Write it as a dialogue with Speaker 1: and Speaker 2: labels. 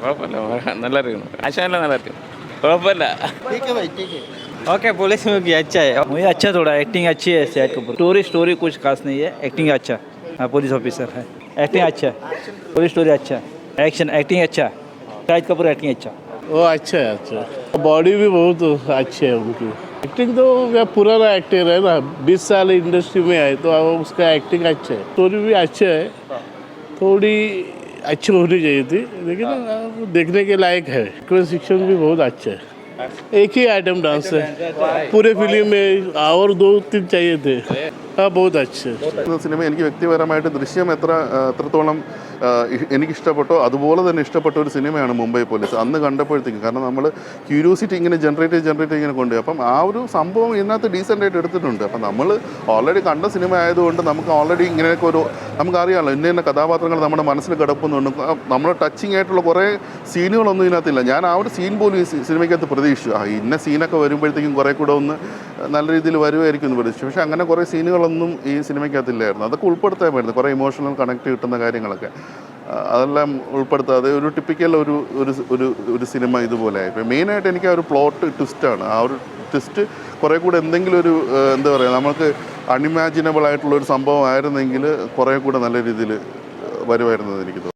Speaker 1: കുഴപ്പമില്ല, നല്ല അറിയുന്നു. ആശാനെല്ലാം നല്ല അറിയും, കുഴപ്പമില്ല.
Speaker 2: ओके पुलिस में भी अच्छा है, मुझे अच्छा थोड़ा एक्टिंग अच्छी है शाहिद कपूर। स्टोरी कुछ खास नहीं है, एक्टिंग अच्छा। हाँ पुलिस ऑफिसर है, एक्टिंग अच्छा, पूरी स्टोरी अच्छा, एक्शन एक्टिंग अच्छा, शाहिद कपूर एक्टिंग अच्छा।
Speaker 3: वो अच्छा है, अच्छा बॉडी भी बहुत अच्छी है उनकी। एक्टिंग तो क्या पुराना एक्टर है ना, 20 साल इंडस्ट्री में है तो उसका एक्टिंग अच्छा है, स्टोरी भी अच्छा है, थोड़ी अच्छी होनी चाहिए थी लेकिन देखने के लायक है। शिक्षण भी बहुत अच्छा है, एक ही आइटम डांस है पूरे फिल्म में, और 2-3 चाहिए थे। हाँ बहुत अच्छे।
Speaker 4: സിനിമ എനിക്ക് വ്യക്തിപരമായിട്ട് ദൃശ്യം എത്രത്തോളം എനിക്കിഷ്ടപ്പെട്ടോ അതുപോലെ തന്നെ ഇഷ്ടപ്പെട്ട ഒരു സിനിമയാണ് മുംബൈ പോലീസ്. അന്ന് കണ്ടപ്പോഴത്തേക്കും കാരണം നമ്മൾ ക്യൂരിയോസിറ്റി ഇങ്ങനെ ജനറേറ്റ് ഇങ്ങനെ കൊണ്ടുപോയി. അപ്പം ആ ഒരു സംഭവം ഇതിനകത്ത് ഡീസൻ്റായിട്ട് എടുത്തിട്ടുണ്ട്. അപ്പം നമ്മൾ ഓൾറെഡി കണ്ട സിനിമ ആയതുകൊണ്ട് നമുക്ക് ഓൾറെഡി ഇങ്ങനെയൊക്കെ ഒരു നമുക്കറിയാമല്ലോ ഇന്ന കഥാപാത്രങ്ങൾ നമ്മുടെ മനസ്സിൽ കിടക്കുന്നുണ്ട്. നമ്മൾ ടച്ചിങ് ആയിട്ടുള്ള കുറേ സീനുകളൊന്നും ഇതിനകത്തില്ല. ഞാൻ ആ ഒരു സീൻ പോലും ഈ സിനിമയ്ക്കകത്ത് പ്രതീക്ഷിച്ചു, ഇന്ന സീനൊക്കെ വരുമ്പോഴത്തേക്കും കുറേ കൂടെ ഒന്ന് നല്ല രീതിയിൽ വരുമായിരിക്കും എന്ന് പ്രതീക്ഷിച്ചു. പക്ഷേ അങ്ങനെ കുറേ സീനുകളൊന്നും ഈ സിനിമയ്ക്കകത്തില്ലായിരുന്നു. അതൊക്കെ ഉൾപ്പെടുത്താമായിരുന്നു, കുറേ ഇമോഷണൽ കണക്ട് കിട്ടുന്ന കാര്യങ്ങളൊക്കെ അതെല്ലാം ഉൾപ്പെടുത്താതെ ഒരു ടിപ്പിക്കൽ ഒരു സിനിമ ഇതുപോലെ ആയി. മെയിനായിട്ട് എനിക്ക് ആ ഒരു പ്ലോട്ട് ട്വിസ്റ്റാണ്. ആ ഒരു ട്വിസ്റ്റ് കുറേ കൂടെ എന്തെങ്കിലും ഒരു എന്താ പറയുക നമുക്ക് അൺഇമാജിനബിൾ ആയിട്ടുള്ളൊരു സംഭവം ആയിരുന്നെങ്കിൽ കുറേ കൂടെ നല്ല രീതിയിൽ വരുമായിരുന്നത് എനിക്ക് തോന്നുന്നു.